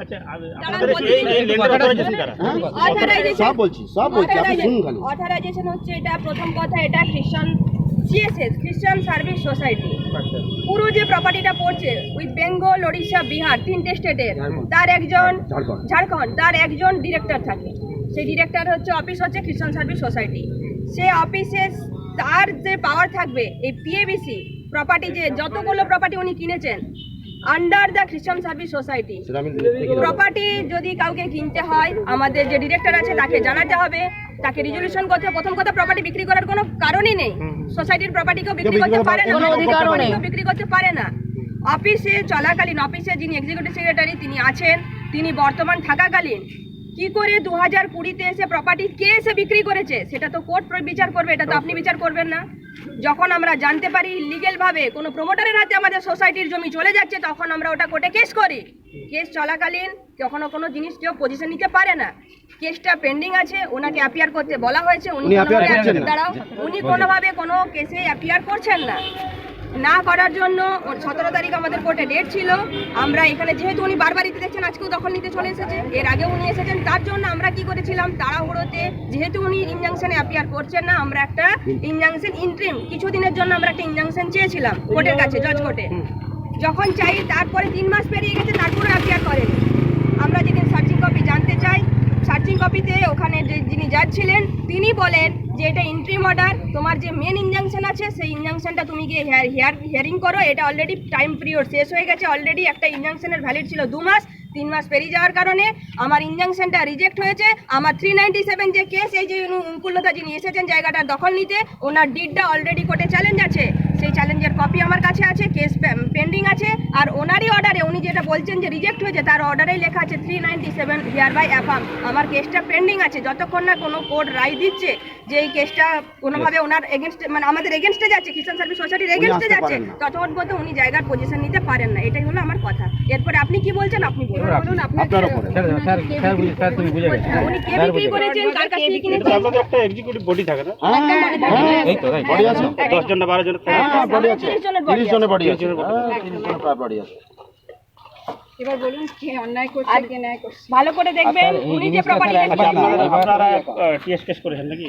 আচ্ছা আপনাদের এই লেন্ডার অথরাইজেশন কারা? অথরাইজেশন হচ্ছে এটা প্রথম কথা, এটা খ্রিস্টান সিএসএস খ্রিস্টান সার্ভিস সোসাইটি। পুরো যে প্রপার্টিটা পড়ছে উইথ বেঙ্গল, ওড়িশা, বিহার, তিনটে স্টেটের, তার একজন ঝাড়খণ্ড, তার একজন ডিরেক্টর থাকে। সেই ডিরেক্টর হচ্ছে অফিস হচ্ছে খ্রিস্টান সার্ভিস সোসাইটি। সে অফিসে তার যে পাওয়ার থাকবে এই পিএবিসি প্রপার্টি, যে যতগুলো প্রপার্টি উনি কিনেছেন আন্ডার দ্য খ্রিস্টান সার্ভিস সোসাইটি, প্রপার্টি যদি কাউকে কিনতে হয় আমাদের যে ডিরেক্টর আছে তাকে জানাতে হবে, তাকে রিজলিউশন করতে হবে। প্রথম কথা, প্রপার্টি বিক্রি করার কোনো কারণই নেই, সোসাইটির প্রপার্টিকেও বিক্রি করতে পারে না, কোনো অধিকারও নেই, বিক্রি করতে পারে না। অফিসে চলাকালীন, অফিসে যিনি এক্সিকিউটিভ সেক্রেটারি তিনি আছেন, তিনি বর্তমান থাকাকালীন কি করে 2020-তে এসে প্রপার্টি কে এসে বিক্রি করেছে সেটা তো কোর্ট বিচার করবে, এটা তো আপনি বিচার করবেন না। যখন আমরা জানতে পারি লিগেল ভাবে কোনো প্রমোটারের হাতে আমাদের সোসাইটির জমি চলে যাচ্ছে, তখন আমরা ওটা কোর্টে কেস করি। কেস চলাকালীন কখনো কোনো জিনিস কেউ পজিশন নিতে পারে না। কেসটা পেন্ডিং আছে, ওনাকে অ্যাপিয়ার করতে বলা হয়েছে, উনি কোনোভাবে কোনো কেসে অ্যাপিয়ার করছেন না করার জন্য 17 তারিখ আমাদের কোর্টে ডেট ছিল। আমরা এখানে যেহেতু উনি বারবার দেখছেন, আজকেও দখল নিতে চলে এসেছে, এর আগেও উনি এসেছেন, তার জন্য আমরা কি করেছিলাম তাড়াহুড়োতে, যেহেতু উনি ইনজাংশনে অ্যাপিয়ার করছেন না, আমরা একটা ইনজাংশন ইন্ট্রিম কিছুদিনের জন্য আমরা একটা ইনজাংশন চেয়েছিলাম কোর্টের কাছে, জজ কোর্টে। যখন চাই তারপরে 3 মাস পেরিয়ে গেছে, তারপরে অ্যাপিয়ার করেন। আমরা যেদিন সার্চিং কপি জানতে চাই, সার্চিং কপিতে ওখানে যিনি জাজ ছিলেন তিনি বলেন যে এটা ইন্ট্রিম অর্ডার, তোমার যে মেন ইনজাংশন আছে সেই ইনজাংশনটা তুমি গিয়ে হিয়ারিং করো, এটা অলরেডি টাইম পিরিয়ড শেষ হয়ে গেছে। অলরেডি একটা ইনজাংশনের ভ্যালিড ছিল 2 মাস, 3 মাস পেরিয়ে যাওয়ার কারণে আমার ইনজাংশনটা রিজেক্ট হয়েছে। আমার 397 যে কেস, এই যে মুকুললতা যিনি এসেছেন জায়গাটা দখল নিতে, ওনার ডিডটা অলরেডি কোর্টে চ্যালেঞ্জ আছে, সেই চ্যালেঞ্জের কপি আমার কাছে আছে, কেস পেন্ডিং আছে। আর ওনারই অর্ডারে উনি যেটা বলছেন যে রিজেক্ট হয়েছে, তার অর্ডারেই লেখা আছে 397 হিয়ার বাই অ্যাফার্ম। আমার কেসটা পেন্ডিং আছে, যতক্ষণ না কোনো কোর্ট রায় দিচ্ছে যে এই কেসটা কোনোভাবে ওনার এগেনস্টে, মানে আমাদের এগেনস্টে যাচ্ছে, খ্রিস্টান সার্ভিস সোসাইটির এগেনস্টে যাচ্ছে, ততক্ষণ পর্যন্ত উনি জায়গার পজিশন নিতে পারেন না। এটাই হলো আমার কথা। এরপরে আপনি কি বলছেন আপনি বলুন, আপনার উপরে উনি কে বিক্রি করেছেন, কার কাছ থেকে কিনেছেন? আপনাদের একটা এক্সিকিউটিভ বডি থাকে না? এই তো বডি আছে 10 জন না 12 জন, বডি আছে 30 জনের বডি আছে, প্রায় বডি আছে। এবার বলুন কে অন্যায় করছে কে ন্যায় করছে, ভালো করে দেখবেন। উনি যে প্রপার্টি আপনারা টিএস কেস করেছেন নাকি?